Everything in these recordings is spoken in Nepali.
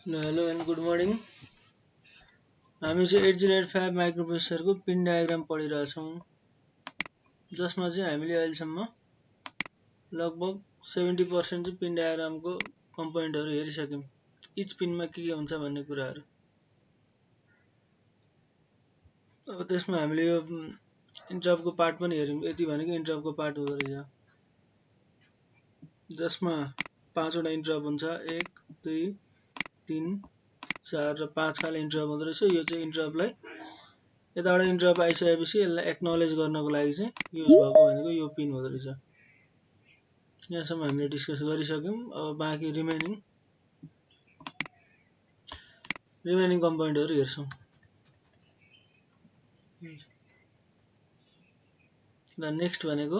Hello and good morning. हामी चाहिँ 8085 माइक्रोप्रोसेसरको पिन डायग्राम पढिरहेछौँ, जसमा चाहिँ हामीले अहिलेसम्म लगभग 70% चाहिँ पिन डायग्रामको कम्पोनेन्टहरू हेरिसक्यौँ। इच पिनमा के हुन्छ भन्ने कुराहरू। अब त्यसमा हामीले यो इन्टरप्टको पार्ट पनि हेर्यौँ। यति भनेको इन्टरप्टको पार्ट हुँदो रहेछ, जसमा 5 वटा इन्टरप्ट हुन्छ। 1 2 3 4 र 5 खाले इन्टरप्ट हुँदो रहेछ। यो चाहिँ इन्टरप्टलाई यताबाट इन्टरप्ट आइसकेपछि यसलाई एक्नोलेज गर्नको लागि चाहिँ युज भएको भनेको यो पिन हुँदो रहेछ। यहाँसम्म हामीले डिस्कस गरिसक्यौँ। अब बाँकी रिमेनिङ कम्पोनेन्टहरू हेर्छौँ। ल नेक्स्ट भनेको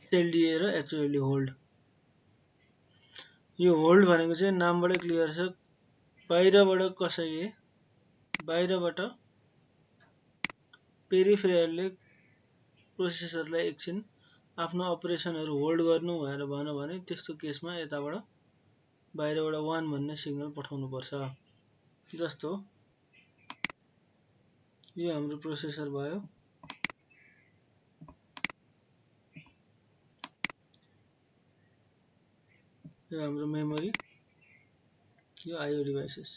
एचएलडिए र एचओएलडी होल्ड। यो होल्ड भनेको चाहिँ नामबाटै क्लियर छ, बाहिरबाट पेरिफेरलले प्रोसेसरलाई एकछिन आफ्नो अपरेसनहरू होल्ड गर्नु भनेर भन्यो भने त्यस्तो केसमा यताबाट बाहिरबाट 1 भन्ने सिग्नल पठाउनु पर्छ। जस्तो यो हाम्रो प्रोसेसर भयो, यो हाम्रो मेमोरी, यो आईओ डिभाइसेस।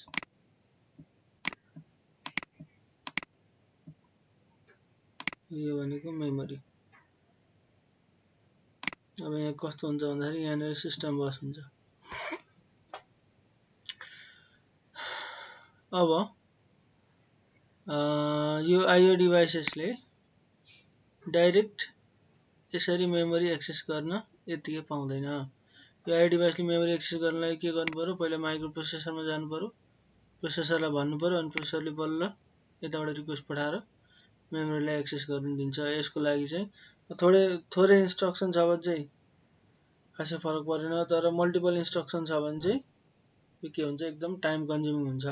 यो भनेको मेमोरी। अब यहाँ कस्तो हुन्छ भन्दाखेरि यहाँनिर सिस्टम बस हुन्छ। अब यो आईओ डिभाइसेसले डाइरेक्ट यसरी मेमोरी एक्सेस गर्न यतिकै पाउँदैन। यो आईओ डिभाइसले मेमोरी एक्सेस गर्नलाई के गर्नु पर्यो, पहिला माइक्रोप्रोसेसरमा जानु पर्यो, प्रोसेसरलाई भन्नु पर्यो, अनि प्रोसेसरले बल्ल यताबाट रिक्वेस्ट पठाएर मेमोरीलाई एक्सेस गर्न दिन्छ। यसको लागि चाहिँ थोरै इन्स्ट्रक्सन छ भने चाहिँ खासै फरक पर्दैन, तर मल्टिपल इन्स्ट्रक्सन छ भने चाहिँ यो के हुन्छ, एकदम टाइम कन्ज्युमिङ हुन्छ।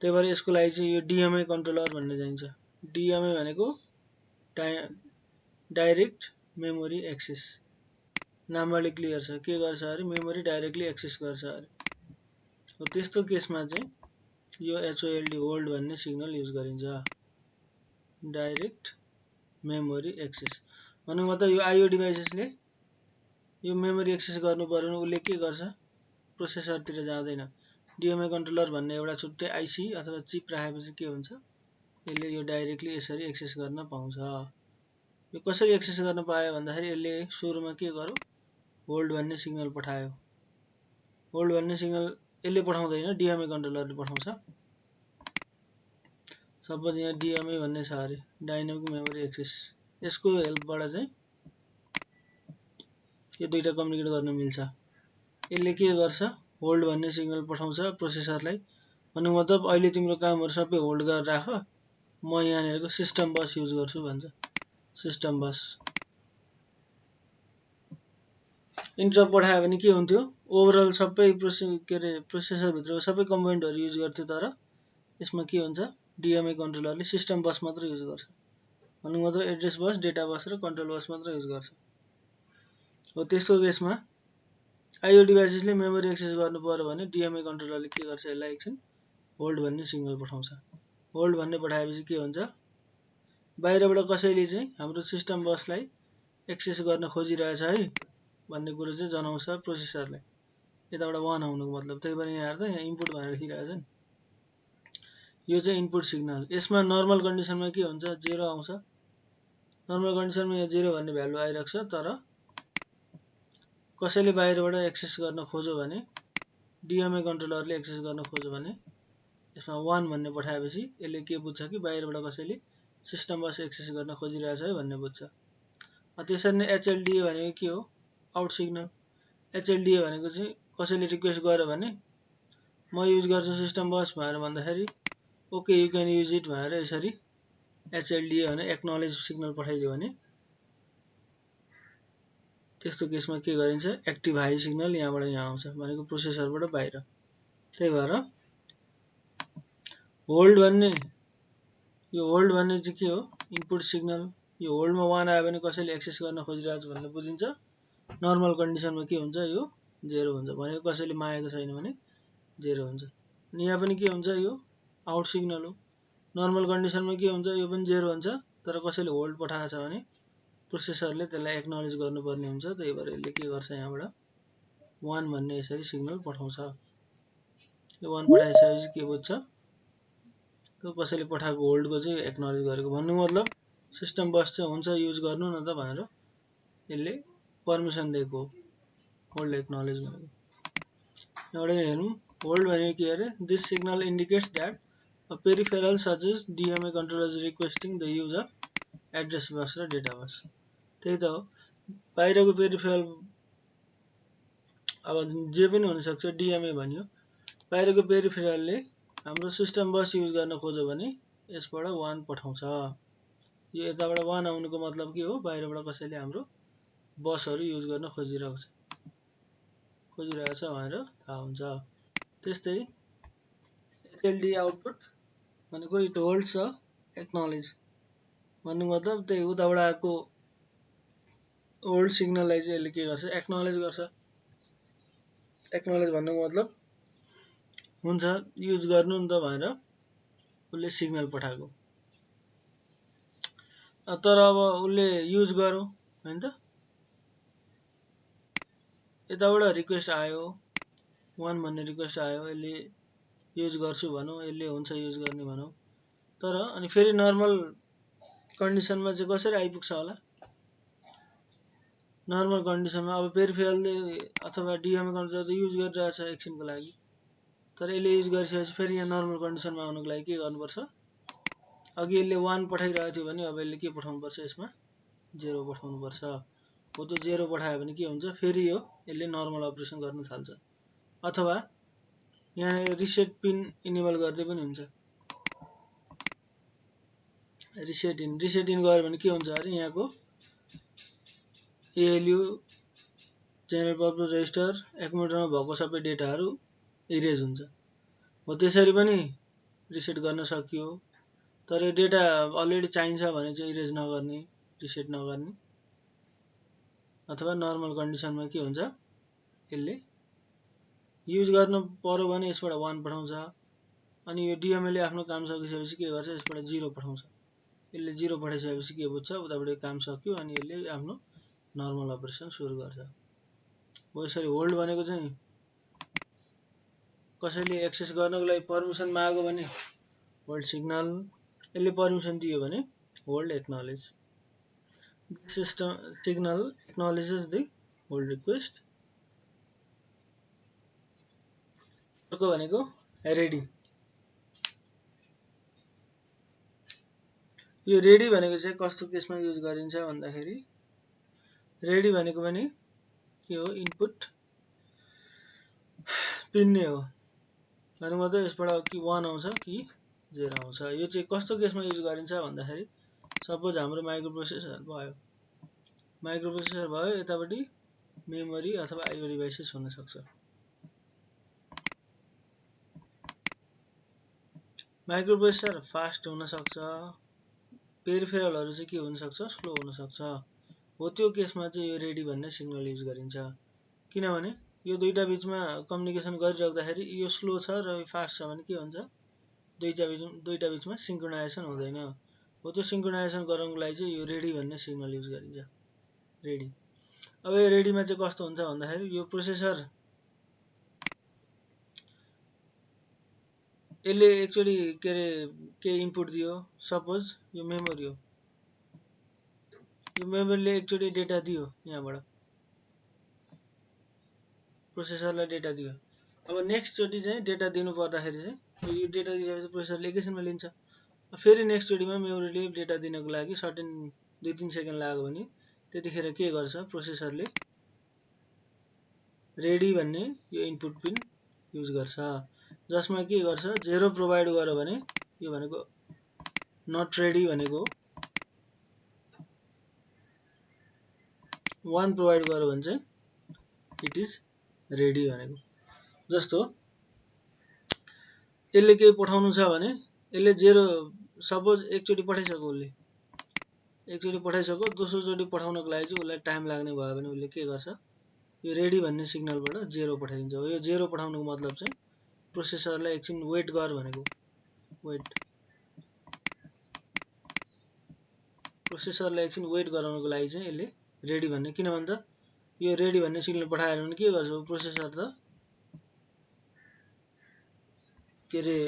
त्यही भएर यसको लागि चाहिँ यो डिएमआई कन्ट्रोलर भन्ने चाहिन्छ। डिएमआई भनेको डाइरेक्ट मेमोरी एक्सेस। नामबाटै क्लियर छ, के गर्छ अरे मेमोरी डाइरेक्टली एक्सेस गर्छ अरे। त्यस्तो केसमा चाहिँ यो एचओएलडी होल्ड भन्ने सिग्नल युज गरिन्छ, डाइरेक्ट मेमोरी एक्सेस। भन्नुको मतलब यो आईओ डिभाइसेसले यो मेमोरी एक्सेस गर्नु पर्यो भने उसले के गर्छ, प्रोसेसरतिर जाँदैन। डिएमआई कन्ट्रोलर भन्ने एउटा छुट्टै आइसी अथवा चिप राखेपछि के हुन्छ, यसले यो डाइरेक्टली यसरी एक्सेस गर्न पाउँछ। यो कसरी एक्सेस गर्न पायो भन्दाखेरि यसले सुरुमा के गर्यो, होल्ड भन्ने सिग्नल पठायो। होल्ड भन्ने सिग्नल यसले पठाउँदैन, डिएमआई कन्ट्रोलरले पठाउँछ। सपोज यहाँ डिएमआई भन्ने छ अरे, डाइनामिक मेमोरी एक्सेस। यसको हेल्पबाट चाहिँ यो दुईटा कम्युनिकेट गर्न मिल्छ। यसले के गर्छ, होल्ड भन्ने सिग्नल पठाउँछ प्रोसेसरलाई। भन्नुको मतलब अहिले तिम्रो कामहरू सबै होल्ड गरेर राख, म यहाँनिरको सिस्टम बस युज गर्छु भन्छ। सिस्टम बस इन्टरप्ट पठायो भने के हुन्थ्यो, ओभरअल सबै प्रोसेसरभित्रको सबै कम्पोनेन्टहरू युज गर्थ्यो, तर यसमा के हुन्छ, डिएमआई कन्ट्रोलरले सिस्टम बस मात्र युज गर्छ। भन्नुको मतलब एड्रेस बस, डेटा बस र कन्ट्रोल बस मात्र युज गर्छ। हो त्यस्तो केसमा आईओ डिभाइसेसले मेमोरी एक्सेस गर्नु पर्यो भने डिएमआई कन्ट्रोलरले के गर्छ, यसलाई एकछिन होल्ड भन्ने सिग्नल पठाउँछ। होल्ड भन्ने पठाएपछि के हुन्छ, बाहिरबाट कसैले चाहिँ हाम्रो सिस्टम बसलाई एक्सेस गर्न खोजिरहेछ है भन्ने कुरो चाहिँ जनाउँछ प्रोसेसरलाई। यताबाट 1 आउनुको मतलब। त्यही भएर यहाँ हेर्दा यहाँ इनपुट भनेर लेखिरहेको छ नि, यो चाहिँ इनपुट सिग्नल। यसमा नर्मल कन्डिसनमा के हुन्छ, 0 आउँछ। नर्मल कन्डिसनमा यहाँ 0 भन्ने भ्यालु आइरहेको छ, तर कसैले बाहिरबाट एक्सेस गर्न खोज्यो भने, डिएमआई कन्ट्रोलरले एक्सेस गर्न खोज्यो भने यसमा 1 भन्ने पठाएपछि यसले के बुझ्छ कि बाहिरबाट कसैले सिस्टम बस एक्सेस गर्न खोजिरहेछ है भन्ने बुझ्छ। त्यसरी नै एचएलडिए भनेको के हो, आउट सिग्नल। एचएलडिए भनेको चाहिँ कसैले रिक्वेस्ट गर्यो भने म युज गर्छु सिस्टम बस भनेर भन्दाखेरि okay you can use it भनेर यसरी एचएलडिए भने एक्नोलेज सिग्नल पठाइदियो भने त्यस्तो केसमा के गरिन्छ, एक्टिभ हाई सिग्नल यहाँबाट यहाँ आउँछ, भनेको प्रोसेसरबाट बाहिर। त्यही भएर होल्ड भन्ने चाहिँ के हो, इनपुट सिग्नल। यो होल्डमा 1 आयो भने कसैले एक्सेस गर्न खोजिरहेछ भन्ने बुझिन्छ। नर्मल कन्डिसनमा के हुन्छ, यो 0 हुन्छ, भनेको कसैले मागेको छैन भने 0 हुन्छ। यहाँ पनि के हुन्छ, यो आउट सिग्नल हो। नर्मल कन्डिसनमा के हुन्छ, यो पनि 0 हुन्छ, तर कसैले होल्ड पठाएको छ भने प्रोसेसरले त्यसलाई एक्नोलेज गर्नुपर्ने हुन्छ। त्यही भएर यसले के गर्छ, यहाँबाट 1 भन्ने यसरी सिग्नल पठाउँछ। यो 1 पठाइसकेपछि के बुझ्छ, त्यो कसैले पठाएको होल्डको चाहिँ एक्नोलेज गरेको भन्नु मतलब सिस्टम बस चाहिँ हुन्छ युज गर्नु न त भनेर यसले पर्मिसन दिएको, होल्ड एक्नोलेज भनेको। एउटा हेरौँ, होल्ड भनेको के अरे, this signal indicates that a peripheral such as DMA controller is requesting the use of address bus र data bus। त्यही त हो, बाहिरको पेरिफेरल अब जे पनि हुन सक्छ, DMA भन्यो, बाहिरको पेरिफेरलले हाम्रो सिस्टम बस युज गर्न खोज्यो भने यसबाट 1 पठाउँछ। यो यताबाट 1 आउनुको मतलब के हो, बाहिरबाट कसैले हाम्रो बसहरू युज गर्न खोजिरहेको छ भनेर थाहा हुन्छ। त्यस्तै HLD आउटपुट भनेको इट होल्ड्स अ एक्नोलेज भन्नु मतलब त्यही उताबाट आएको होल्ड सिग्नललाई चाहिँ यसले के गर्छ, एक्नोलेज गर्छ। एक्नोलेज भन्नुको मतलब हुन्छ युज गर्नु नि त भनेर उसले सिग्नल पठाएको। तर अब उसले युज गर्यो हैन त, यताबाट रिक्वेस्ट आयो, 1 भन्ने रिक्वेस्ट आयो, यसले युज गर्छु भनौँ, यसले हुन्छ युज गर्ने भनौँ, तर अनि फेरि नर्मल कन्डिसनमा चाहिँ कसरी आइपुग्छ होला, नर्मल कन्डिसनमा अब पेरिफेरलले अथवा DMA कन्ट्रोलर युज गरिरहेछ एकछिनको लागि, तर यसले युज गरिसकेपछि फेरि यहाँ नर्मल कन्डिसनमा आउनुको लागि के गर्नुपर्छ, अघि यसले 1 पठाइरहेको थियो भने अब यसले के पठाउनुपर्छ, यसमा 0 पठाउनुपर्छ। हो त्यो 0 पठायो भने के हुन्छ, फेरि यसले नर्मल अपरेसन गर्न थाल्छ। अथवा यहाँ रिसेट पिन इनेबल गर्दै पनि हुन्छ। रिसेट इन गऱ्यो भने के हुन्छ अरे, यहाँको ALU जेनरल पर्पज रेजिस्टर एक्युमुलेटरमा भएको सबै डेटाहरू इरेज हुन्छ। हो त्यसरी पनि रिसेट गर्न सकियो, तर यो डेटा अलरेडी चाहिन्छ भने चाहिँ इरेज नगर्ने, रिसेट नगर्ने। अथवा नर्मल कन्डिसनमा के हुन्छ, यसले युज गर्न पर्यो भने यसबाट 1 पठाउँछ, अनि यो DMA ले आफ्नो काम सकिसकेपछि के गर्छ, यसबाट 0 पठाउँछ। यसले 0 पठाइसकेपछि के बुझ्छ, उताबाट काम सक्यो अनि यसले आफ्नो नर्मल अपरेसन सुरु गर्छ। हो यसरी होल्ड भनेको चाहिँ कसैले एक्सेस गर्नको लागि पर्मिसन माग्यो भने होल्ड सिग्नल, यसले पर्मिसन दियो भने hold acknowledge. System signal acknowledges the hold request. अर्को भनेको रेडी। यो रेडी भनेको चाहिँ कस्तो केसमा युज गरिन्छ भन्दाखेरि, रेडी भनेको पनि के हो, इनपुट पिन नै हो भन्नु मतलब यसबाट कि 1 आउँछ कि 0 आउँछ। यो चाहिँ कस्तो केसमा युज गरिन्छ भन्दाखेरि, सपोज हाम्रो माइक्रोप्रोसेसर भयो, यतापट्टि मेमोरी अथवा आइओ डिभाइसेस हुन सक्छ। माइक्रोप्रोसेसर फास्ट हुन सक्छ, पेरिफेरलहरू चाहिँ के हुन सक्छ, स्लो हुन सक्छ। हो त्यो केसमा चाहिँ यो रेडी भन्ने सिग्नल युज गरिन्छ। किनभने यो दुईटा बीचमा कम्युनिकेसन गरिराख्दाखेरि यो स्लो छ र यो फास्ट छ भने के हुन्छ, दुईटा बीचमा सिंक्रोनाइजेसन हुँदैन। हो त्यो सिंक्रोनाइजेसन गराउनको लागि चाहिँ यो रेडी भन्ने सिग्नल युज गरिन्छ, रेडी। अब यो रेडीमा चाहिँ कस्तो हुन्छ भन्दाखेरि, यो प्रोसेसर यसले एकचोटि के इनपुट दियो, सपोज यो मेमोरी हो, यो मेमोरीले एकचोटि डेटा दियो, यहाँबाट प्रोसेसरलाई डेटा दियो। अब नेक्स्ट चोटि चाहिँ डेटा दिनु पर्दाखेरि चाहिँ यो डेटा दिएपछि प्रोसेसरले एकैछिनमा लिन्छ। फेरि नेक्स्ट चोटिमा मेमोरीले डेटा दिनको लागि सर्टेन 2-3 सेकेन्ड लाग्यो भने त्यतिखेर के गर्छ, प्रोसेसरले रेडी भन्ने यो इनपुट पिन युज गर्छ, जसमा के गर्छ, 0 प्रोभाइड गर्यो भने यो भनेको नट रेडी भनेको, 1 प्रोभाइड गर्यो भने चाहिँ इट इज रेडी भनेको। जस्तो यसले केही पठाउनु छ भने यसले 0 सपोज एकचोटि पठाइसक्यो, उसले एकचोटि पठाइसक्यो, दोस्रो चोटि पठाउनको लागि चाहिँ उसलाई टाइम लाग्ने भयो भने उसले के गर्छ, यो रेडी भन्ने सिग्नलबाट 0 पठाइदिन्छ। हो यो 0 पठाउनुको मतलब चाहिँ प्रोसेसरलाई एकछिन वेट गर भनेको। वेट, प्रोसेसरलाई एकछिन वेट गराउनको लागि चाहिँ यसले रेडी भन्ने, किन भन्छ यो रेडी भन्ने सिग्नल पठायो भने के गर्छ प्रोसेसर त के रे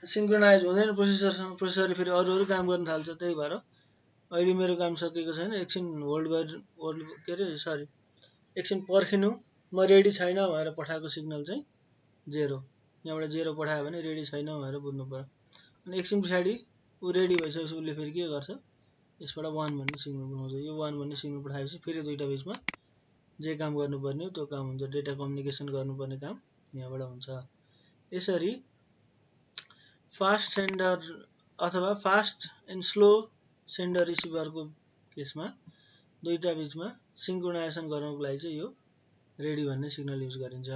सिंक्रोनाइज हुँदैन प्रोसेसरसँग। प्रोसेसरले फेरि अरू काम गर्न थाल्छ। त्यही भएर अहिले मेरो काम सकेको छैन, एकछिन होल्ड के रे सरी एकछिन पर्खिनु, म रेडी छैन भनेर पठाएको सिग्नल चाहिँ 0। यहाँबाट 0 पठायो भने रेडी छैन भनेर बुझ्नु पर्यो। अनि एकछिन पछाडि ऊ रेडी भइसकेपछि उसले फेरि के गर्छ, यसबाट 1 भन्ने सिग्नल पठाउँछ। यो 1 भन्ने सिग्नल पठाएपछि फेरि दुईटा बिचमा जे काम गर्नुपर्ने हो त्यो काम हुन्छ, डेटा कम्युनिकेसन गर्नुपर्ने काम यहाँबाट हुन्छ। यसरी फास्ट सेन्डर अथवा फास्ट एन्ड स्लो सेन्डर रिसिभरको केसमा दुईटा बिचमा सिंक्रोनाइजेसन गर्नको लागि चाहिँ यो रेडी भन्ने सिग्नल युज गरिन्छ।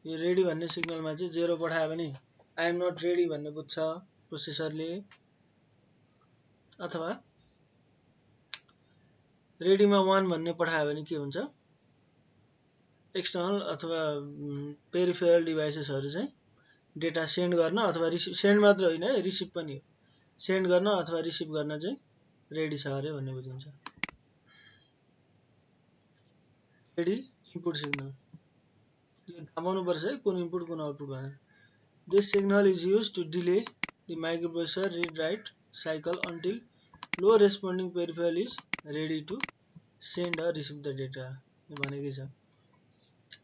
यो रेडी भन्ने सिग्नलमा चाहिँ 0 पठायो भने आई एम नट रेडी भन्ने बुझ्छ प्रोसेसरले, अथवा रेडीमा 1 भन्ने पठायो भने के हुन्छ, एक्सटर्नल अथवा पेरिफेरल डिभाइसेसहरु चाहिँ डेटा सेन्ड गर्न अथवा रिसिभ, सेन्ड मात्र होइन है रिसिभ पनि हो, सेन्ड गर्न अथवा रिसिभ गर्न चाहिँ रेडी छ अरे भन्ने बुझिन्छ। रेडी इनपुट सिग्नल, यो थाहा पाउनुपर्छ है कुन इनपुट कुन आउटपुट भनेर। This signal is used to delay the microprocessor read write cycle until low responding peripheral is ready to send or receive the data भनेकै छ।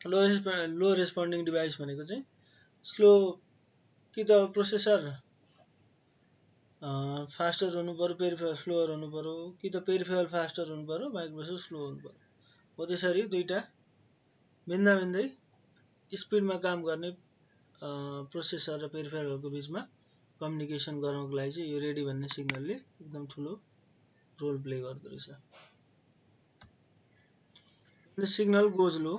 लो रेस्पोन्डिङ डिभाइस भनेको चाहिँ स्लो, कि त प्रोसेसर फास्टर हुनु पर्यो, पेरिफेरल स्लोअर हुनु पर्यो, कि त पेरिफेरल फास्टर हुनु पर्यो, माइक्रोप्रोसेसर स्लो हुनु पर्यो। हो त्यसरी दुईटा भिन्न भिन्दै स्पिडमा काम गर्ने प्रोसेसर र पेरिफेरलको बिचमा कम्युनिकेसन गर्नको लागि चाहिँ यो रेडी भन्ने सिग्नलले एकदम ठुलो रोल प्ले गर्दो रहेछ। सिग्नल गोज लो,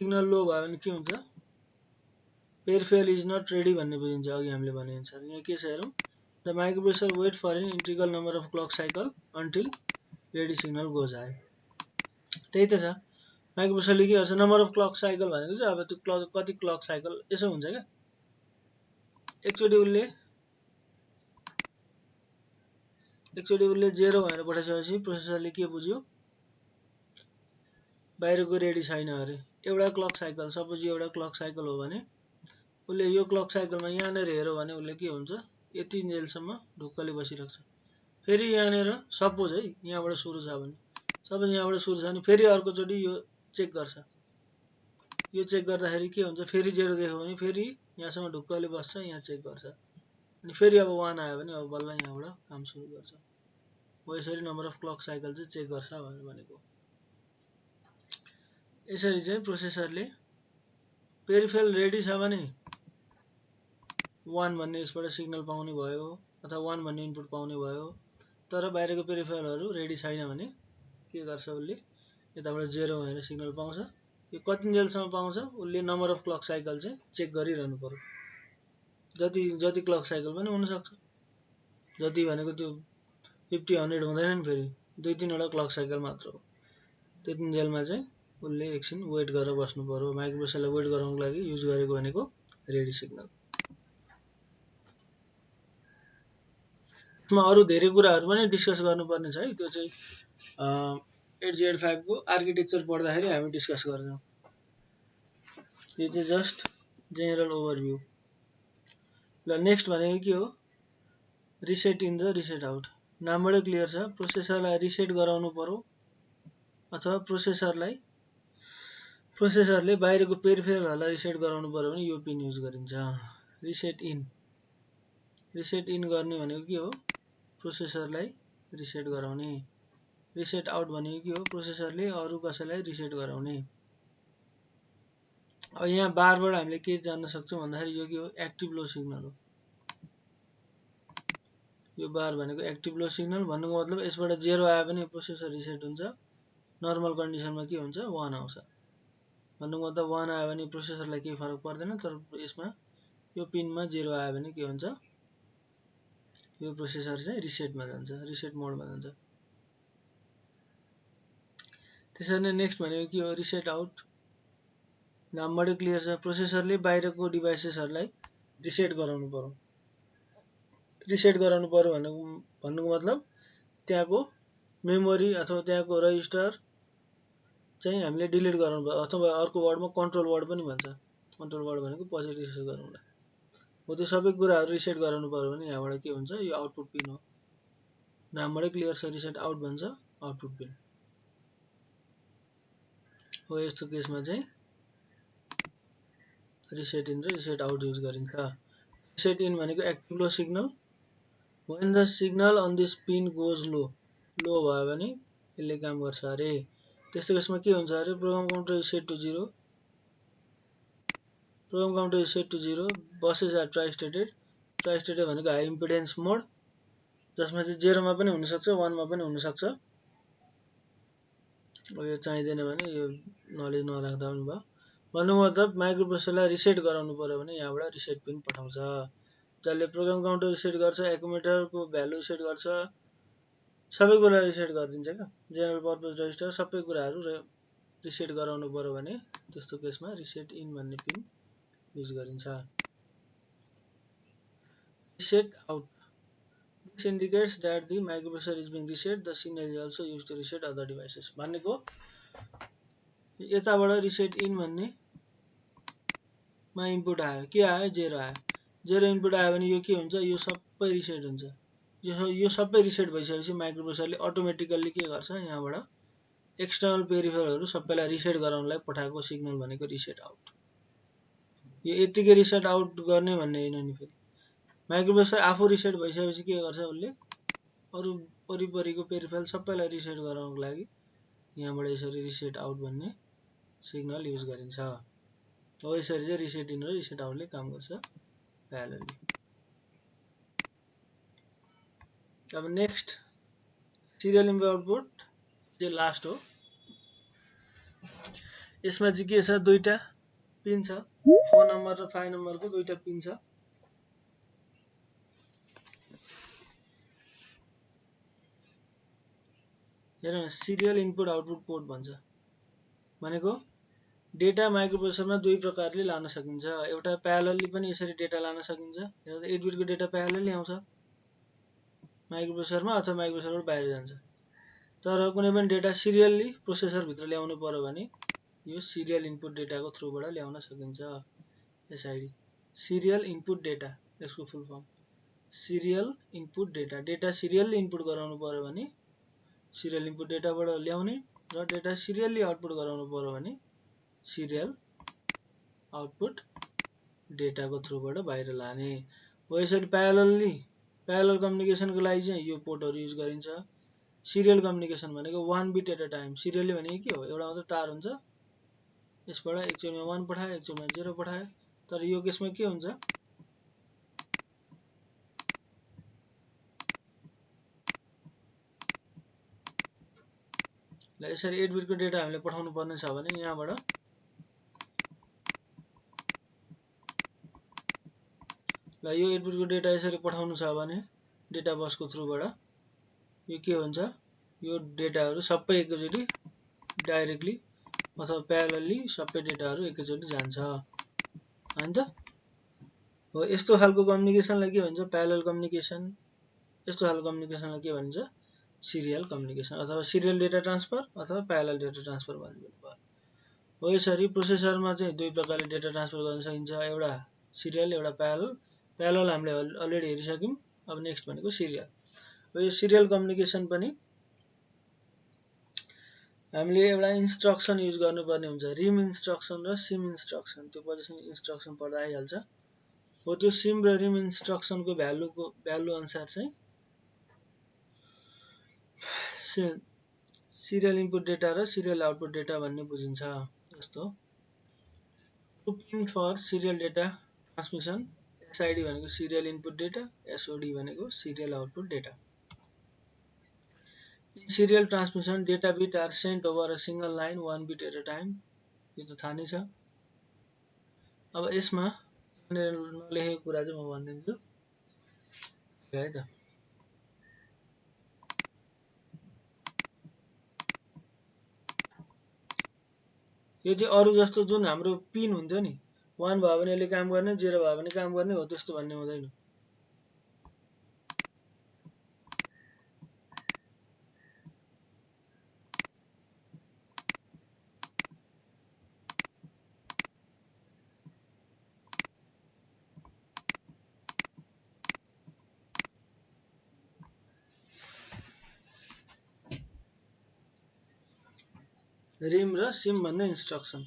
सिग्नल लो भयो भने के हुन्छ, पेरिफेरल इज नट रेडी भन्ने बुझिन्छ। अघि हामीले भने अनुसार यहाँ के छ हेरौँ, the microprocessor wait for an integral number of clock cycle until ready signal goes high. त्यही त छ, माइक्रोप्रोसेसरले के गर्छ, नम्बर अफ क्लक साइकल भनेको चाहिँ अब त्यो कति क्लक साइकल यसो हुन्छ क्या, एकचोटि उसले 0 भनेर पठाइसकेपछि प्रोसेसरले के बुझ्यो, बाहिरको रेडी छैन अरे। एउटा क्लक साइकल, सपोज एउटा क्लक साइकल हो भने उसले यो क्लक साइकलमा यहाँनिर हेर्यो भने उसले के हुन्छ, यति जेलसम्म ढुक्कले बसिरहेको छ। फेरि यहाँनिर सपोज है यहाँबाट सुरु छ भने, सपोज यहाँबाट सुरु छ भने फेरि अर्कोचोटि यो चेक गर्छ। यो चेक गर्दाखेरि के हुन्छ, फेरि 0 देख्यो भने फेरि यहाँसम्म ढुक्कले बस्छ, यहाँ चेक गर्छ, अनि फेरि अब 1 आयो भने अब बल्ल यहाँबाट काम सुरु गर्छ। हो यसरी नम्बर अफ क्लक साइकल चाहिँ चेक गर्छ भनेको। यसरी चाहिँ प्रोसेसरले पेरिफेरल रेडी छ भने 1 भन्ने यसबाट सिग्नल पाउने भयो अथवा 1 भन्ने इनपुट पाउने भयो, तर बाहिरको पेरिफेरलहरु रेडी छैन भने के गर्छ, उसले यताबाट 0 भनेर सिग्नल पाउँछ। यो कतिन्जेलसम्म पाउँछ, उसले नम्बर अफ क्लक साइकल चाहिँ चेक गरिरहनु पर्यो। जति क्लक साइकल पनि हुन सक्छ, जति भनेको त्यो 50-100 हुँदैन नि, फेरि 2-3 वटा क्लक साइकल मात्र हो। त्यतिन्जेलमा चाहिँ उसले एकछिन वेट गरेर बस्नु पर्यो। माइक्रोप्रोसेसरलाई वेट गराउनको लागि युज गरेको भनेको रेडी सिग्नल। यसमा अरु धेरै कुराहरु पनि डिस्कस गर्नुपर्ने छ है, त्यो चाहिँ 8085 को आर्किटेक्चर पढ्दाखेरि हामी डिस्कस गर्छौं। यो चाहिँ जस्ट जेनरल ओभरभ्यू। ल नेक्स्ट भनेको के हो, reset in the reset out. नामबाटै क्लियर छ, प्रोसेसरलाई रिसेट गराउनु पर्यो अथवा प्रोसेसरले बाहिरको पेरिफेरलहरुलाई रिसेट गराउनु पर्यो भने यो पिन युज गरिन्छ, रिसेट इन। रिसेट इन गर्ने भनेको के हो, प्रोसेसरलाई रिसेट गराउने। रिसेट आउट भनेको के हो, प्रोसेसरले अरु कसैलाई रिसेट गराउने। अब यहाँ बारबाट हामीले के जान्न सक्छौं भन्दाखेरि यो के हो, एक्टिभ लो सिग्नल हो। यो बार भनेको एक्टिभ लो सिग्नल भन्नुको मतलब यसबाट 0 आयो भने प्रोसेसर रिसेट हुन्छ, नर्मल कन्डिसनमा के हुन्छ 1 आउँछ। भन्नुको मतलब 1 आयो भने प्रोसेसरलाई केही फरक पर्दैन, तर यसमा यो पिनमा 0 आयो भने के हुन्छ, यो प्रोसेसर चाहिँ रिसेटमा जान्छ, रिसेट मोडमा जान्छ। त्यसैले नेक्स्ट भनेको के हो, रिसेट आउट। नामबाटै क्लियर छ। प्रोसेसरले बाहिरको डिभाइसेसहरूलाई रिसेट गराउनु पर्यो। रिसेट गराउनु पर्यो भन्नुको मतलब त्यहाँको मेमोरी अथवा त्यहाँको रजिस्टर चाहिँ हामीले डिलिट गराउनु पर्यो, अथवा अर्को वर्डमा कन्ट्रोल वर्ड पनि भन्छ। कन्ट्रोल वर्ड भनेको पछि रिसेट गराउँला हो। त्यो सबै कुराहरू रिसेट गराउनु पर्यो भने यहाँबाट के हुन्छ, यो आउटपुट पिन हो। नामबाटै क्लियर छ, रिसेट आउट भन्छ, आउटपुट पिन हो। यस्तो केसमा चाहिँ रिसेट इन र रिसेट आउट युज गरिन्छ। रिसेट इन भनेको active low signal, when the signal on this pin goes low, लो भयो भने यसले काम गर्छ अरे। त्यस्तो केसमा के हुन्छ अरे, program counter is set to 0, program counter is set to 0, buses are tri stated. Tri stated भनेको हाई इम्पिडेन्स मोड, जसमा चाहिँ 0 मा पनि हुनसक्छ 1 मा पनि हुनसक्छ। अब यो चाहिँदैन भने यो नलेज नराख्दा पनि भयो। भन्नुको मतलब माइक्रोप्रोसेसरलाई रिसेट गराउनु पर्यो भने यहाँबाट रिसेट पिन पठाउँछ, जसले प्रोग्राम काउन्टर रिसेट गर्छ, एकुमुलेटरको भ्यालु रिसेट गर्छ, सबै कुरा रिसेट गरिदिन्छ क्या। जेनरल पर्पज रजिस्टर सबै कुराहरू रिसेट गराउनु पर्यो भने त्यस्तो केसमा रिसेट इन भन्ने पिन युज गरिन्छ। Reset out, this indicates that the microprocessor is being reset, the signal is also used to reset other devices। भनेको यताबाट रिसेट इन भन्ने मा इनपुट आयो, के आयो, 0 आयो। 0 इनपुट आयो भने यो के हुन्छ, यो सबै रिसेट हुन्छ। यो सबै रिसेट भइसकेपछि माइक्रोप्रोसेसरले अटोमेटिकल्ली के गर्छ, यहाँबाट एक्सटर्नल पेरिफेरलहरू सबैलाई रिसेट गराउनलाई पठाएको सिग्नल भनेको रिसेट आउट। यो यतिकै रिसेट आउट गर्ने भन्ने हैन नि। फेरि माइक्रोप्रोसेसर आफू रिसेट भइसकेपछि के गर्छ, उसले अरु वरिपरिको पेरिफेरल सबैलाई रिसेट गराउनको लागि यहाँबाट यसरी रिसेट आउट भन्ने सिग्नल युज गरिन्छ। हो यसरी चाहिँ रिसेट इन र रिसेट आउटले काम गर्छ प्यारेलली। अब नेक्स्ट सिरियल इनपुट आउटपुट चाहिँ लास्ट हो। यसमा चाहिँ के छ, दुईटा पिन छ, 4 नम्बर र 5 नम्बरको दुईटा पिन छ। हेर न, सिरियल इनपुट आउटपुट पोर्ट भन्छ। भनेको डेटा माइक्रोप्रोसेसरमा दुई प्रकारले लान सकिन्छ। एउटा प्यारेलली पनि यसरी डेटा लान सकिन्छ। हेर 8 बिटको डेटा प्यारेलली आउँछ माइक्रोप्रोसेसरमा, अथवा माइक्रोप्रोसेसरबाट बाहिर जान्छ। तर कुनै पनि डेटा सिरियल्ली प्रोसेसर भित्र ल्याउनु पर्यो भने यो सिरियल इनपुट डेटाको थ्रुबाट ल्याउन सकिन्छ। एसआईडी सिरियल इनपुट डेटा, यसको full form serial input data. Data serially input गराउनु पर्यो भने सिरियल इनपुट डेटाबाट ल्याउने, र डेटा सिरियल्ली आउटपुट गराउनु पर्यो भने सिरियल आउटपुट डेटाको थ्रुबाट बाहिर लाने हो। यसरी प्यारेलल कम्युनिकेसनको लागि चाहिँ यो पोर्टहरू युज गरिन्छ। सिरियल कम्युनिकेसन भनेको 1 bit at a time. Serially भनेको के हो, एउटा मात्र तार हुन्छ, यसबाट एकचोटिमा 1 पठायो, एकचोटिमा 0 पठायो। तर यो केसमा के हुन्छ, ल यसरी 8 बिटको डेटा हामीले पठाउनु पर्ने छ भने यहाँबाट ल यो 8 बिटको डेटा यसरी पठाउनु छ भने डेटा बसको थ्रुबाट यो के हुन्छ, यो डेटाहरू सबै एकैचोटि डाइरेक्टली अथवा प्यारेलली सबै डेटाहरू एकैचोटि जान्छ हैन त। हो यस्तो खालको कम्युनिकेसनलाई के भन्छ, प्यारेलल कम्युनिकेसन। यस्तो खालको कम्युनिकेसनलाई के भन्छ, सिरियल कम्युनिकेसन, अथवा सिरियल डेटा ट्रान्सफर अथवा प्यारेलल डेटा ट्रान्सफर भनिदिनु भयो। हो यसरी प्रोसेसरमा चाहिँ दुई प्रकारले डेटा ट्रान्सफर गर्न सकिन्छ, एउटा सिरियल, एउटा प्यारेलल। प्यारेलल हामीले अलरेडी हेरिसक्यौं। अब नेक्स्ट भनेको सिरियल हो। यो सिरियल कम्युनिकेसन पनि हामीले एउटा इन्स्ट्रक्सन युज गर्नुपर्ने हुन्छ, रिम इन्स्ट्रक्सन र सिम इन्स्ट्रक्सन। त्यो पछि इन्स्ट्रक्सन पढ्दा आइहाल्छ। हो त्यो सिम र रिम इन्स्ट्रक्सनको भ्यालु अनुसार चाहिँ सिरियल इनपुट डेटा र सिरियल आउटपुट डेटा भन्ने बुझिन्छ। जस्तो pin for serial data transmission, SID भनेको सिरियल इनपुट डेटा, एसओडी भनेको serial output data. In serial transmission, data bit are sent over a single line 1 bit at a time। यो त थाहा नै छ। अब यसमा नलेखेको कुरा चाहिँ म भनिदिन्छु है त। यो चाहिँ अरु जस्तो जुन हाम्रो पिन हुन्थ्यो नि 1 भयो भने यसले काम गर्ने 0 भयो भने काम गर्ने हो त्यस्तो भन्ने हुँदैन रिम र सिम भन्ने इन्स्ट्रक्सन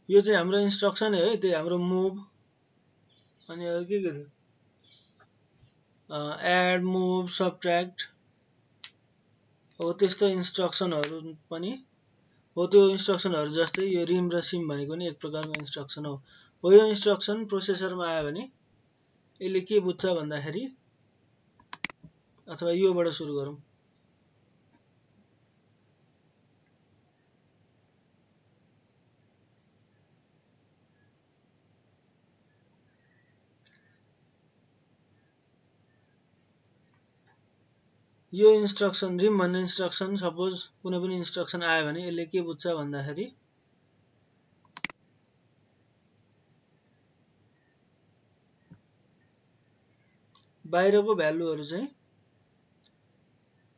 यो चाहिँ हाम्रो इन्स्ट्रक्सन है त्यही हाम्रो मुभ अनि अरु के थियो एड मुभ सबट्र्याक्ट हो त्यस्तो इन्स्ट्रक्सनहरु पनि हो त्यो इन्स्ट्रक्सनहरु जस्तै यो रिम र सिम भनेको नि एक प्रकारको इन्स्ट्रक्सन हो यो इन्स्ट्रक्सन प्रोसेसरमा आयो भने यसले के बुझ्छ भन्दाखेरि अथवा योबाट सुरु गरौँ यो इन्स्ट्रक्सन रिम भन्ने इन्स्ट्रक्सन सपोज कुनै पनि इन्स्ट्रक्सन आयो भने यसले के बुझ्छ भन्दाखेरि बाहिरको भ्यालुहरु चाहिँ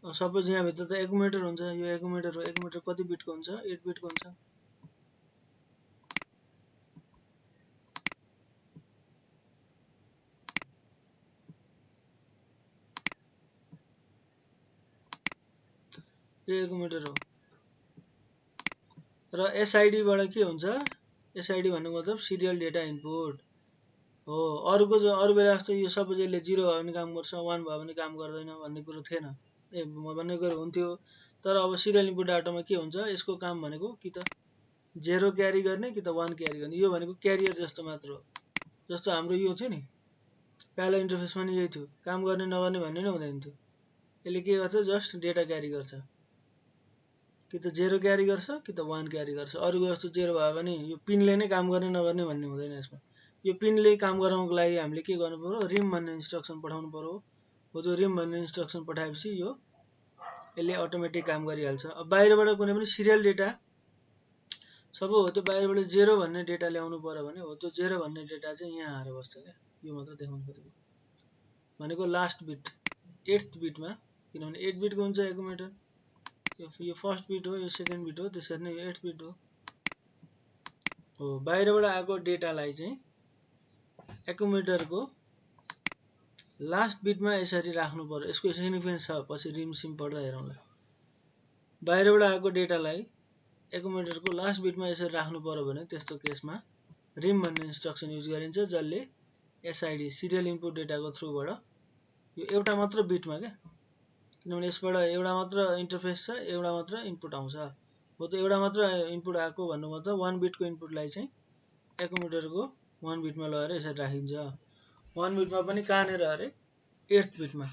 सपोज यहाँ भित्र त एकुमुलेटर हुन्छ यो एकुमुलेटर हो एकुमुलेटर कति बिटको हुन्छ 8 बिटको हुन्छ यो एकुमुलेटर हो र एसआईडी बाट के हुन्छ एसआईडी भन्नुको मतलब सिरियल डेटा इनपुट हो अरुको अरु बेला जस्तो यो सपोज यसले 0 भयो भने काम गर्छ 1 भयो भने काम गर्दैन भन्ने कुरो थिएन भन्ने कुरो हुन्थ्यो तर अब सिरियल इनपुट डाटामा के हुन्छ यसको काम भनेको कि त 0 क्यारी गर्ने कि त 1 क्यारी गर्ने यो भनेको क्यारियर जस्तो मात्र हो जस्तो हाम्रो यो थियो नि प्यालो इन्टरफेसमा नि यही थियो काम गर्ने नगर्ने भन्ने नै हुँदैन थियो यसले के गर्छ जस्ट डेटा क्यारी गर्छ कि त 0 क्यारी गर्छ कि त 1 क्यारी गर्छ अरुको जस्तो 0 भयो भने यो पिनले नै काम गर्ने नगर्ने भन्ने हुँदैन यसमा यो पिनले काम गराउनको लागि हामीले के गर्नु पर्यो रिम भन्ने इन्स्ट्रक्सन पठाउनु पर्यो हो त्यो रिम भन्ने इन्स्ट्रक्सन पठाएपछि यो यसले अटोमेटिक काम गरिहाल्छ अब बाहिरबाट कुनै पनि सिरियल डेटा सब हो त्यो बाहिरबाट 0 भन्ने डेटा ल्याउनु पर्यो भने हो त्यो 0 भन्ने डेटा चाहिँ यहाँ आएर बस्छ के यो मात्र देखाउनु पर्यो भनेको लास्ट बिट 8th बिटमा किनभने 8 बिटको हुन्छ एकुमुलेटर यो फर्स्ट बिट हो यो सेकेन्ड बिट हो त्यसरी नै यो 8th बिट हो बाहिरबाट आएको डेटालाई चाहिँ एकुमुलेटरको लास्ट बिटमा यसरी राख्नु पर्यो यसको सिग्निफिकेन्स छ पछि रिम सिम पढ्दा हेरौँला बाहिरबाट आएको डेटालाई एकुमुलेटरको लास्ट बिटमा यसरी राख्नु पर्यो भने त्यस्तो केसमा रिम भन्ने इन्स्ट्रक्सन युज गरिन्छ जसले एसआईडी सिरियल इनपुट डेटाको थ्रुबाट यो एउटा मात्र बिटमा के किनभने यसबाट एउटा मात्र इन्टरफेस छ एउटा मात्र इनपुट आउँछ हो त एउटा मात्र इनपुट आएको भन्नु मतलब 1 बिटको इनपुटलाई चाहिँ एकुमुलेटरको 1 बिटमा लगाएर यसरी राखिन्छ 1 बिटमा पनि कहाँनेर अरे 8th बिटमा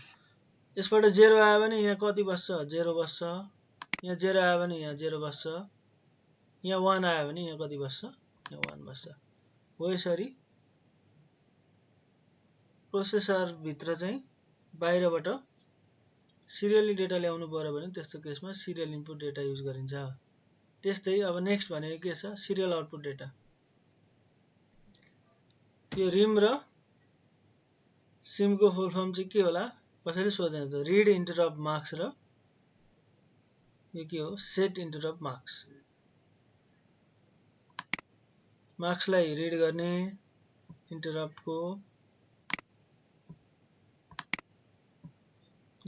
यसबाट 0 आयो भने यहाँ कति बस्छ 0 बस्छ यहाँ 0 आयो भने यहाँ 0 बस्छ यहाँ 1 आयो भने यहाँ कति बस्छ यहाँ 1 बस्छ हो यसरी प्रोसेसर भित्र चाहिँ बाहिरबाट सिरियली डेटा ल्याउनु पर्यो भने त्यस्तो केसमा सिरियल इनपुट डेटा युज गरिन्छ त्यस्तै अब नेक्स्ट भनेको के छ सिरियल आउटपुट डेटा यो रिम र सिमको फुल फर्म चाहिँ के होला कसैले सोध्दैन त रिड इन्टरप्ट मार्क्स र यो के हो सेट इन्टरप्ट मार्क्सलाई रिड गर्ने इन्टरप्टको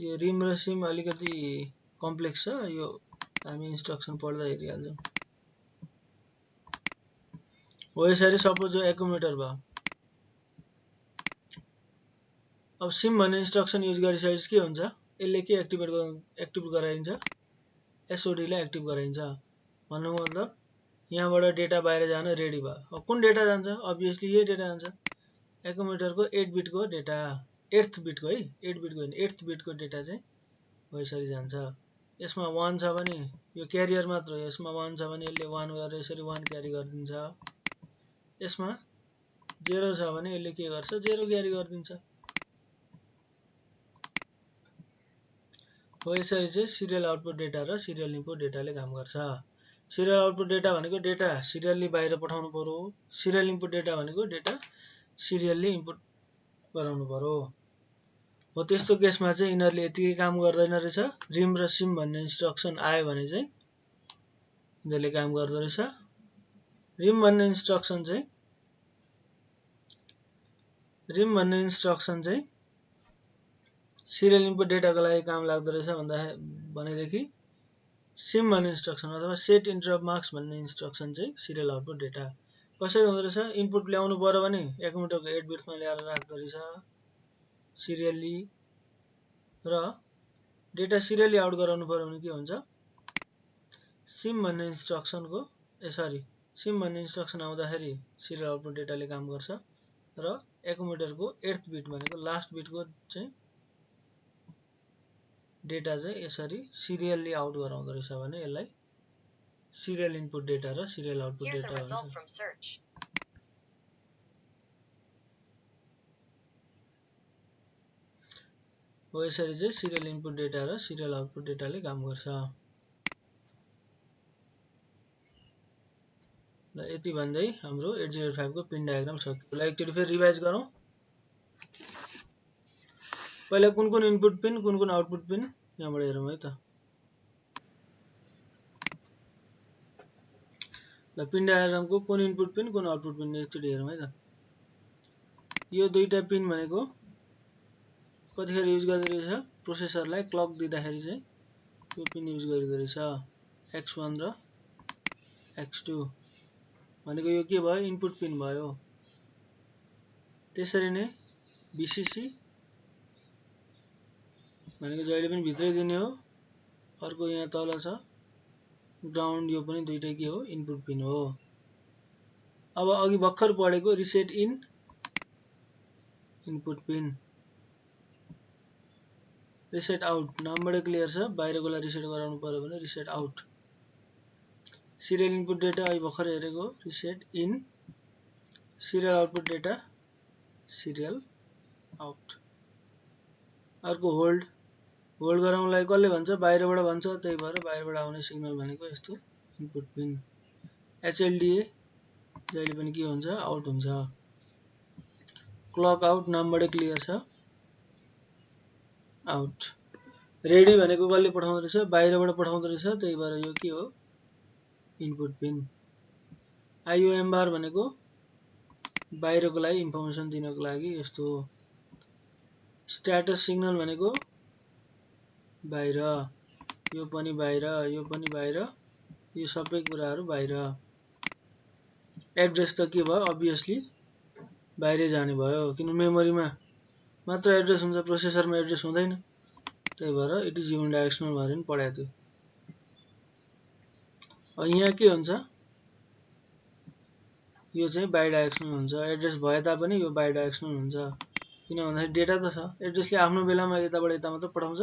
यो रिम र सिम अलिकति कम्प्लेक्स छ यो हामी इन्स्ट्रक्सन पढ्दा हेरिहाल्छौँ हो यसरी सपोज यो एकुमुलेटर भयो अब सिम भन्ने इन्स्ट्रक्सन युज गरिसकेपछि के हुन्छ यसले के एक्टिभ गराइन्छ एसओडी लाई एक्टिभ गराइन्छ भन्नुको मतलब यहाँबाट डेटा बाहिर जान रेडी भयो अब कुन डेटा जान्छ अभियसली यही डेटा जान्छ एकुमुलेटरको 8 बिटको डेटा 8th बिटको है 8 बिटको हैन 8th बिटको डेटा चाहिँ हो यसरी जान्छ यसमा 1 छ भने यो क्यारियर मात्र हो यसमा 1 छ भने यसले 1 गरेर यसरी 1 क्यारी गरिदिन्छ यसमा 0 छ भने यसले के गर्छ 0 क्यारी गरिदिन्छ हो यसरी चाहिँ सिरियल आउटपुट डेटा र सिरियल इनपुट डेटाले काम गर्छ। सिरियल आउटपुट डेटा भनेको डेटा सिरियल्ली बाहिर पठाउनु पर्यो, सिरियल इनपुट डेटा भनेको डेटा सिरियल्ली इनपुट गराउनु पर्यो। हो त्यस्तो केसमा चाहिँ यिनीहरूले यतिकै काम गर्दैन रहेछ। रिम र सिम भन्ने इन्स्ट्रक्सन आयो भने चाहिँ यिनीहरूले काम गर्दो रहेछ। रिम भन्ने इन्स्ट्रक्सन चाहिँ सिरियल इनपुट डेटाको लागि काम लाग्दो रहेछ भनेदेखि सिम भन्ने इन्स्ट्रक्सन अथवा सेट इन्टरप्ट मार्क्स भन्ने इन्स्ट्रक्सन चाहिँ सिरियल आउटपुट डेटा कसरी हुँदो रहेछ। इनपुट ल्याउनु पर्यो भने एकुमुलेटरको 8 बिट्समा ल्याएर राख्दो रहेछ सिरियल्ली, र डेटा सिरियल्ली आउट गराउनु पर्यो भने के हुन्छ, सिम भन्ने इन्स्ट्रक्सन आउँदाखेरि सिरियल आउटपुट डेटाले काम गर्छ र एकुमुलेटरको 8th बिट भनेको लास्ट बिटको चाहिँ डेटा चाहिँ यसरी सिरियल्ली आउट गराउँदो रहेछ भने यसलाई सिरियल इनपुट डेटा र सिरियल आउटपुट डेटा भन्छ। हो यसरी चाहिँ सिरियल इनपुट डेटा र सिरियल आउटपुट डेटाले काम गर्छ। ल यति भन्दै हाम्रो 8085 को पिन डायग्राम सकियो। ल एकचोटि फेरि रिभाइज गरौँ। पहिला कुन कुन इनपुट पिन कुन कुन आउटपुट पिन यहाँबाट हेरौँ है त। ल पिन डायग्रामको कुन इनपुट पिन कुन आउटपुट पिन एकचोटि हेरौँ है त। यो दुईटा पिन भनेको कतिखेर युज गर्दो रहेछ, प्रोसेसरलाई क्लक दिँदाखेरि चाहिँ यो पिन युज गरिदो रहेछ, x1 र x2 भनेको यो के भयो, इनपुट पिन भयो। त्यसरी नै VCC भनेको जहिले पनि भित्रै दिने हो, अर्को यहाँ तल छ ग्राउन्ड, यो पनि दुईटै के हो, इनपुट पिन हो। अब अघि भर्खर पढेको reset in input pin, reset out नामबाट क्लियर छ, बाहिरकोलाई रिसेट गराउनु पर्यो भने reset out. Serial input data अहिले भर्खर हेरेको reset in, serial output data serial out. अर्को होल्ड गराउनलाई कसले भन्छ, बाहिरबाट भन्छ, त्यही भएर बाहिरबाट आउने सिग्नल भनेको यस्तो इनपुट पिन। HLDA जहिले पनि के हुन्छ, आउट हुन्छ। क्लक आउट नामबाट क्लियर छ, आउट। रेडी भनेको कसले पठाउँदो रहेछ, बाहिरबाट पठाउँदो रहेछ, त्यही भएर यो के हो, इनपुट पिन। IOM बार भनेको बाहिरको लागि इन्फर्मेसन दिनको लागि यस्तो हो। स्ट्याटस सिग्नल भनेको बाहिर, यो पनि बाहिर, यो पनि बाहिर, यो सबै कुराहरू बाहिर। एड्रेस त के भयो, अभियसली बाहिरै जाने भयो, किन मेमोरीमा मात्र एड्रेस हुन्छ, प्रोसेसरमा एड्रेस हुँदैन, त्यही भएर इट इज युनिडाइरेक्सनल भनेर पनि पढाएको थियो। यहाँ के हुन्छ, यो चाहिँ बाइडाइरेक्सनल हुन्छ, एड्रेस भए तापनि यो बाइडाइरेक्सनल हुन्छ। किन भन्दाखेरि डेटा त छ, एड्रेसले आफ्नो बेलामा यताबाट यता मात्र पठाउँछ,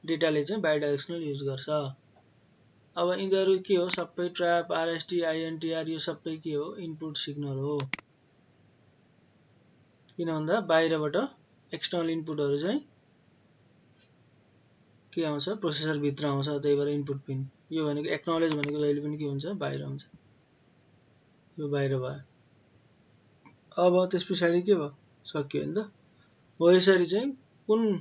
डेटाले चाहिँ बाइडाइरेक्सनल युज गर्छ। अब यिनीहरू के हो, सबै ट्र्याप, RST, INTR यो सबै के हो, इनपुट सिग्नल हो। किन भन्दा बाहिरबाट एक्सटर्नल इनपुटहरू चाहिँ के आउँछ, प्रोसेसर भित्र आउँछ, त्यही भएर इनपुट पिन। यो भनेको एक्नोलेज भनेको जहिले पनि के हुन्छ, बाहिर हुन्छ, यो बाहिर भयो। अब त्यस पछाडि के भयो, सक्यो नि त। हो यसरी चाहिँ कुन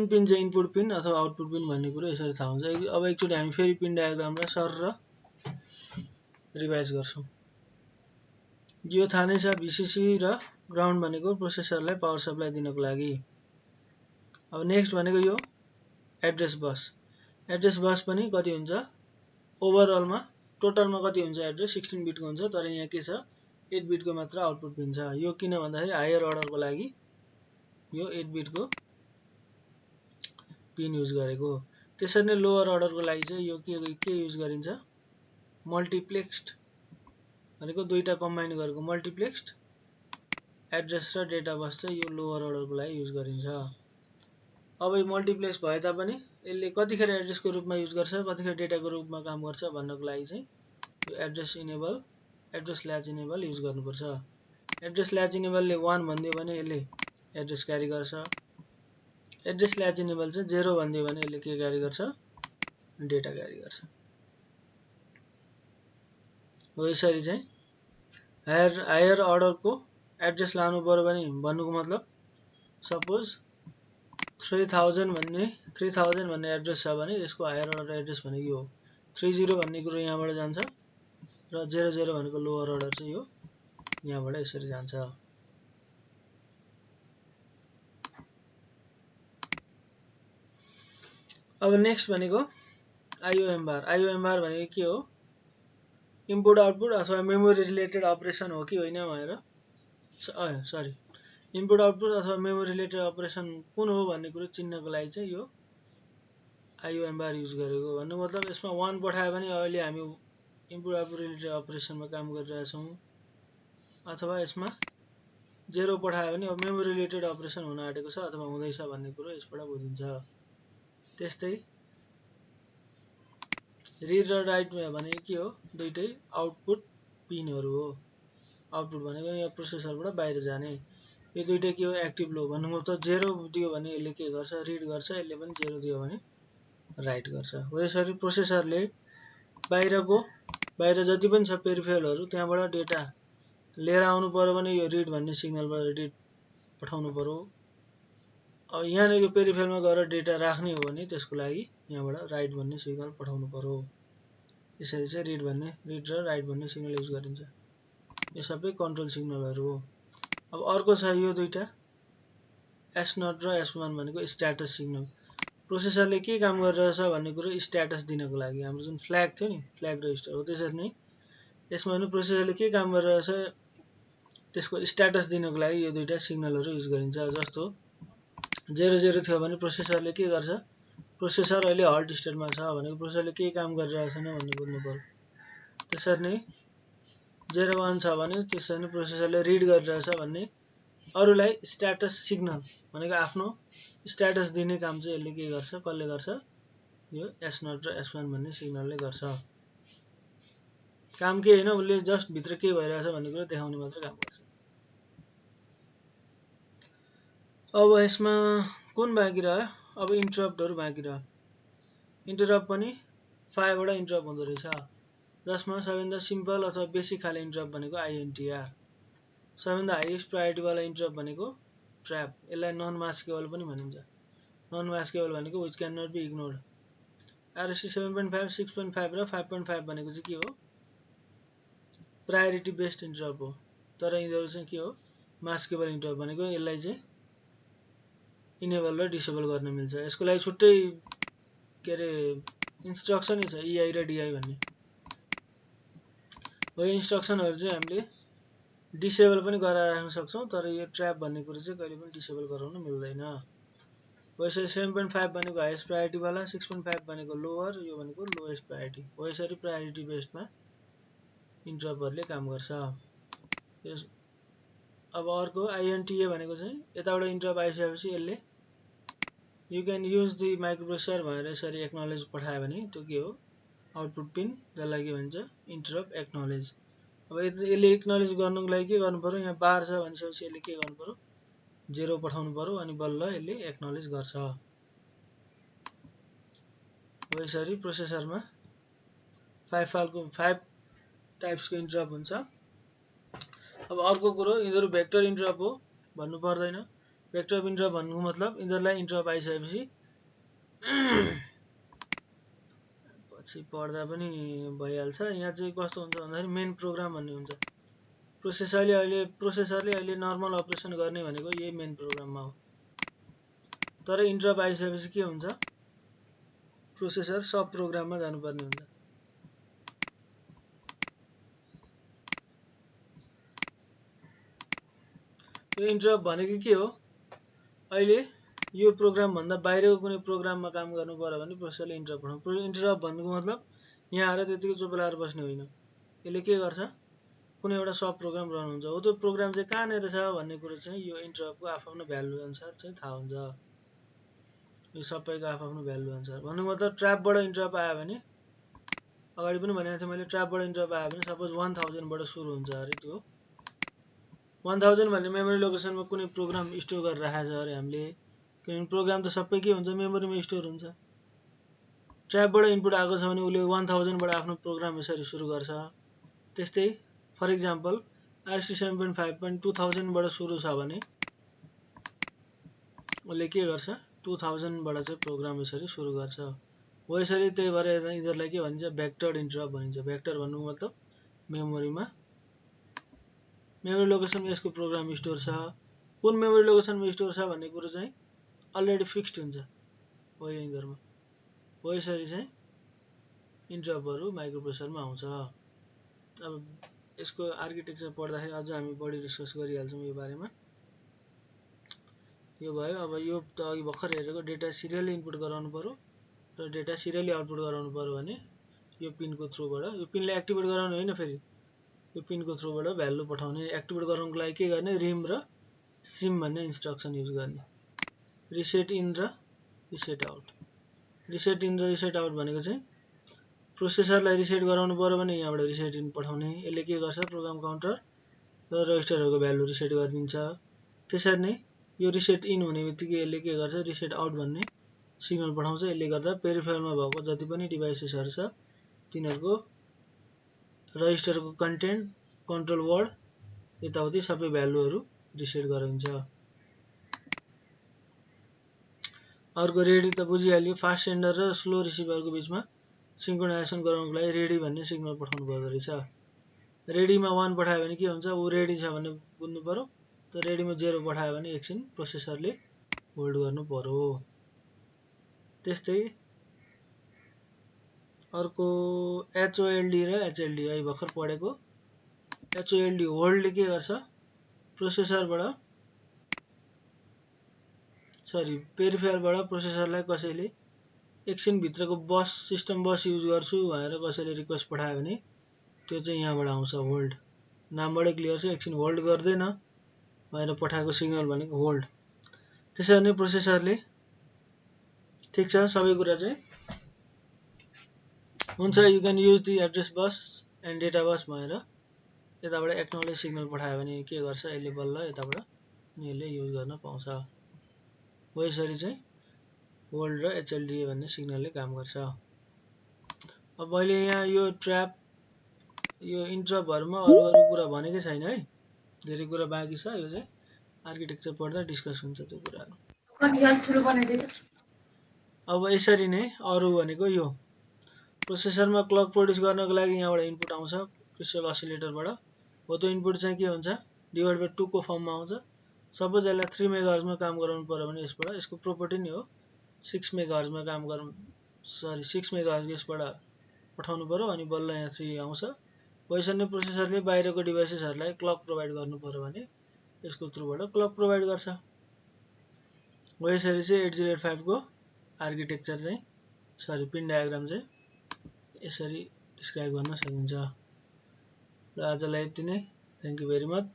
पिन चाहिँ इनपुट पिन अथवा आउटपुट पिन भन्ने कुरो यसरी थाहा हुन्छ। अब एकचोटि हामी फेरि पिन डायग्रामलाई सर रिभाइज गर्छौँ। यो थाहा नै छ, VCC र ग्राउन्ड भनेको प्रोसेसरलाई पावर सप्लाई दिनको लागि। अब नेक्स्ट भनेको यो एड्रेस बस। एड्रेस बस पनि कति हुन्छ, ओभरअलमा टोटलमा कति हुन्छ एड्रेस, 16 बिटको हुन्छ, तर यहाँ के छ, 8 बिटको मात्र आउटपुट पिन छ। यो किन भन्दाखेरि हायर अर्डरको लागि यो 8 बिटको पिन युज गरेको। त्यसरी नै लोअर अर्डरको लागि चाहिँ यो के युज गरिन्छ, मल्टिप्लेक्स्ड भनेको दुईटा कम्बाइन गरेको मल्टिप्लेक्स्ड एड्रेस र डेटा बस चाहिँ यो लोअर अर्डरको लागि युज गरिन्छ। अब यो मल्टिप्लेक्स भए तापनि यसले कतिखेर एड्रेसको रूपमा युज गर्छ, कतिखेर डेटाको रूपमा काम गर्छ भन्नको लागि चाहिँ यो एड्रेस ल्याच इनेबल युज गर्नुपर्छ। एड्रेस ल्याच इनेबलले 1 भनिदियो भने यसले एड्रेस क्यारी गर्छ, एड्रेस ल्याच इनेबल चाहिँ 0 भनिदियो भने यसले के क्यारी गर्छ डेटा क्यारी गर्छ हो यसरी चाहिँ हायर अर्डरको एड्रेस लानु पर्यो भने भन्नुको मतलब सपोज 3000 भन्ने एड्रेस छ भने यसको हायर अर्डर एड्रेस भनेको यो हो 30 भन्ने कुरो यहाँबाट जान्छ र 00 भनेको लोअर अर्डर चाहिँ यो यहाँबाट यसरी जान्छ अब नेक्स्ट भनेको IOM बार भनेको के हो इनपुट आउटपुट अथवा मेमोरी रिलेटेड अपरेसन हो कि होइन भनेर सरी इनपुट आउटपुट अथवा मेमोरी रिलेटेड अपरेसन कुन हो भन्ने कुरो चिन्नको लागि चाहिँ यो IOM बार युज गरेको भन्नु मतलब यसमा 1 पठायो भने अहिले हामी इनपुट आउटपुट रिलेटेड अपरेसनमा काम गरिरहेछौँ अथवा यसमा 0 पठायो भने अब मेमोरी रिलेटेड अपरेसन हुन आँटेको छ अथवा हुँदैछ भन्ने कुरो यसबाट बुझिन्छ त्यस्तै रिड र राइट भनेको के हो दुईटै आउटपुट पिनहरु हो आउटपुट भनेको यहाँ प्रोसेसरबाट बाहिर जाने यो दुईटै के हो एक्टिभ लो भन्नु मतलब 0 दियो भने यसले के गर्छ रिड गर्छ यसले पनि 0 दियो भने राइट गर्छ हो यसरी प्रोसेसरले बाहिर जति पनि छ पेरिफेरलहरु त्यहाँबाट डेटा लिएर आउनु पर्यो भने यो रिड भन्ने सिग्नलबाट रिड पठाउनु पर्यो अब यहाँनिर यो पेरिफेरलमा गएर डेटा राख्ने हो भने त्यसको लागि यहाँबाट राइट भन्ने सिग्नल पठाउनु पर्यो यसरी चाहिँ रिड र राइट भन्ने सिग्नल युज गरिन्छ यो सबै कन्ट्रोल सिग्नलहरु हो अब अर्को छ यो दुईटा S0 र S1 भनेको स्ट्याटस सिग्नल प्रोसेसरले के काम गरिरहेछ भन्ने कुरो स्ट्याटस दिनको लागि हाम्रो जुन फ्ल्याग थियो नि फ्ल्याग रजिस्टर हो त्यसरी नै यसमा पनि प्रोसेसरले के काम गरिरहेछ त्यसको स्ट्याटस दिनको लागि यो दुईटा सिग्नलहरु युज गरिन्छ जस्तो 00 थियो भने प्रोसेसरले के गर्छ प्रोसेसर अहिले हल्ट स्टेटमा छ भनेको प्रोसेसरले के काम गरिरहेछ भन्ने बुझ्नु पर्यो त्यसरी नै 01 छ भने त्यसरी नै प्रोसेसरले रिड गरिरहेछ भन्ने अरुलाई स्ट्याटस सिग्नल भनेको आफ्नो स्ट्याटस दिने काम चाहिँ यसले के गर्छ कसले गर्छ यो S0 र S1 भन्ने सिग्नलले गर्छ काम के हैन उले जस्ट भित्र के भइरहेछ भन्ने कुरा देखाउने मात्र काम गर्छ अब यसमा कुन बाँकी रह्यो अब इन्टरप्टहरु बाँकी रह्यो इन्टरप्ट पनि 5 वटा इन्टरप्ट हुँदो रहेछ जसमा सबैभन्दा सिम्पल अथवा बेसिक खाले इन्टरप्ट भनेको INTR सबैभन्दा हाईएस्ट प्रायोरिटी वाला इन्टरप्ट भनेको ट्र्याप यसलाई नन मास्केबल पनि भनिन्छ नन मास्केबल भनेको which can not be ignored RST 7.5 6.5 र 5.5 भनेको चाहिँ के हो प्रायोरिटी बेस्ड इन्टरप्ट हो तर यिनीहरु चाहिँ के हो मास्केबल इन्टरप्ट भनेको यसलाई चाहिँ इनेबल र डिसेबल गर्न मिल्छ यसको लागि छुट्टै के रे इन्स्ट्रक्सन छ EI र DI भन्ने हो इन्स्ट्रक्सनहरु चाहिँ हामीले डिसेबल पनि गराएर राख्न सक्छौं तर यो ट्र्याप भन्ने कुरा चाहिँ कहिले पनि डिसेबल गराउन मिल्दैन वैसे 7.5 भनेको हाईएस्ट प्रायोरिटी वाला 6.5 भनेको लोअर यो भनेको लोएस्ट प्रायोरिटी हो यसरी प्रायोरिटी बेस्डमा इन्टरप्टहरुले काम गर्छ अब अर्को INTA भनेको चाहिँ यताबाट इन्टरप्ट आइसकेपछि यसले you can use the microprocessor भनेर यसरी एक्नोलेज पठायो भने त्यो के हो आउटपुट पिन जसलाई के भन्छ इन्टरप्ट एक्नोलेज अब यसले एक्नोलेज गर्नको लागि के गर्नु पर्यो यहाँ बार छ भनिसकेपछि यसले के गर्नु पर्यो 0 पठाउनु पर्यो अनि बल्ल यसले एक्नोलेज गर्छ हो यसरी प्रोसेसरमा 5 टाइप्सको इन्टरप्ट हुन्छ अब अर्को कुरो यिनीहरु भेक्टर इन्टरप्ट हो भन्नु पर्दैन भेक्टर इन्टरप्ट भन्नुको मतलब यिनीहरुलाई इन्टरप्ट आइसकेपछि पछि पढ्दा पनि भइहाल्छ यहाँ चाहिँ कस्तो हुन्छ भन्दाखेरि मेन प्रोग्राम भन्ने हुन्छ प्रोसेसरले अहिले नर्मल अपरेसन गर्ने भनेको यही मेन प्रोग्राममा हो तर इन्टरप्ट आइसकेपछि के हुन्छ प्रोसेसर सब प्रोग्राममा जानुपर्ने हुन्छ यो इन्टरप्ट भनेको के हो अहिले यो प्रोग्राम भन्दा बाहिरको कुनै प्रोग्राममा काम गर्नु पर्यो भने प्रोसेसरले इन्टरप्ट पठाउँछ इन्टरप्ट भन्नुको मतलब यहाँ आएर त्यतिकै चुप लाएर बस्ने होइन यसले के गर्छ कुनै एउटा सब प्रोग्राम रन हुन्छ हो त्यो प्रोग्राम चाहिँ कहाँनेर छ भन्ने कुरा चाहिँ यो इन्टरप्टको आफ्नो भ्यालु अनुसार चाहिँ थाहा हुन्छ यो सबैको आफ्नो भ्यालु अनुसार भन्नुको मतलब ट्र्यापबाट इन्टरप्ट आयो भने अगाडि पनि भनेको थिएँ मैले ट्र्यापबाट इन्टरप्ट आयो भने सपोज 1000 बाट सुरु हुन्छ अरे त्यो 1000 भन्ने मेमोरी लोकेसनमा कुनै प्रोग्राम स्टोर गरेर राखेको छ अरे हामीले किनभने प्रोग्राम त सबै के हुन्छ मेमोरीमा स्टोर हुन्छ। ट्र्यापबाट इनपुट आएको छ भने उसले 1000 बाट आफ्नो प्रोग्राम यसरी सुरु गर्छ। त्यस्तै फर इक्जाम्पल आरसी 7.5.2000 बाट सुरु छ भने उसले के गर्छ 2000 बाट चाहिँ प्रोग्राम यसरी सुरु गर्छ। हो यसरी त्यही भएर यिनीहरुलाई के भनिन्छ भेक्टर्ड इन्टरप्ट भनिन्छ। भेक्टर भन्नु मतलब मेमोरीमा मेमोरी लोकेसनमा यसको प्रोग्राम स्टोर छ। कुन मेमोरी लोकेसनमा स्टोर छ भन्ने कुरा चाहिँ अलरेडी फिक्स्ड हुन्छ हो यिनीहरुमा। हो यसरी चाहिँ इन्टरप्टहरु माइक्रोप्रोसेसरमा आउँछ। अब यसको आर्किटेक्चर पढ्दाखेरि अझ हामी बढी डिस्कस गरिहाल्छौं यो बारेमा। यो भयो। अब यो त अघि भर्खर हेरेको डेटा सिरियली इनपुट गराउनु पर्यो र डेटा सिरियली आउटपुट गराउनु पर्यो भने यो पिनको थ्रुबाट यो पिनलाई एक्टिभेट गराउनु हैन फेरि यो पिनको थ्रुबाट भ्यालु पठाउने। एक्टिभेट गराउनको लागि के गर्ने रिम र सिम भन्ने इन्स्ट्रक्सन युज गर्ने। रिसेट इन र रिसेट आउट। रिसेट इन र रिसेट आउट भनेको चाहिँ प्रोसेसरलाई रिसेट गराउनु पर्यो भने यहाँबाट रिसेट इन पठाउने। यसले के गर्छ प्रोग्राम काउन्टर र रजिस्टरहरुको भ्यालु रिसेट गरिदिन्छ। त्यसरी नै यो रिसेट इन हुने बित्तिकै यसले के गर्छ रिसेट आउट भन्ने सिग्नल पठाउँछ। यसले गर्दा पेरिफेरलमा भएको जति पनि डिभाइसेसहरु छ तिनीहरुको रजिस्टरको कन्टेन्ट कन्ट्रोल वर्ड यताउति सबै भ्यालुहरु रिसेट गराइन्छ। अर्को रेडी त बुझिहाल्यो फास्ट सेन्डर र स्लो रिसिभरको बीचमा सिंक्रोनाइजेसन गराउनको लागि रेडी भन्ने सिग्नल पठाउनु पर्दो रहेछ। रेडीमा 1 पठायो भने के हुन्छ उ रेडी छ भन्ने बुझ्नु पर्यो। त रेडीमा 0 पठायो भने एकछिन प्रोसेसरले होल्ड गर्नु पर्यो। त्यस्तै अर्को एचओएलडी र एचएलडी अहिले भर्खर पढेको। एचओएलडी होल्डले के गर्छ प्रोसेसरबाट पेरिफेरलबाट प्रोसेसरलाई कसैले एकछिन भित्रको बस सिस्टम बस युज गर्छु भनेर कसैले रिक्वेस्ट पठायो भने त्यो चाहिँ यहाँबाट आउँछ होल्ड। नामबाटै क्लियर छ एकछिन होल्ड गर्दैन भनेर पठाएको सिग्नल भनेको होल्ड। त्यसरी नै प्रोसेसरले ठीक छ सबै कुरा चाहिँ हुन्छ you can use the address bus and data bus भनेर यताबाट एक्नोलेज सिग्नल पठायो भने के गर्छ यसले बल्ल यताबाट यसले युज गर्न पाउँछ। हो यसरी चाहिँ होल्ड र एचएलडी भन्ने सिग्नलले काम गर्छ। अब मैले यहाँ यो ट्र्याप यो इन्टरप्टहरुमा अरु कुरा भनेकै छैन है। धेरै कुरा बाँकी छ यो चाहिँ आर्किटेक्चर पढ्दा डिस्कस हुन्छ त्यो कुराहरु। अब यसरी नै अरु भनेको यो प्रोसेसरमा क्लक प्रोड्युस गर्नको लागि यहाँबाट इनपुट आउँछ क्रिस्टल असिलेटरबाट। हो त्यो इनपुट चाहिँ के हुन्छ डिभाइड बाइ 2 को फर्ममा आउँछ। सपोज यसलाई 3 मेगाहर्जमा काम गराउनु पर्यो भने यसबाट यसको प्रोपर्टी नै हो 6 मेगाहर्जमा काम गराउनु 6 मेगाहर्ज यसबाट पठाउनु पर्यो अनि बल्ल यहाँ 3 आउँछ। वैसरी नै प्रोसेसरले बाहिरको डिभाइसेसहरुलाई क्लक प्रोवाइड गर्नु पर्यो भने यसको थ्रुबाट क्लक प्रोवाइड गर्छ। हो यसरी चाहिँ 8085 को आर्किटेक्चर चाहिँ पिन डायग्राम चाहिँ यसरी डिस्क्राइब गर्न सकिन्छ। र आजलाई यति नै। Thank you very much.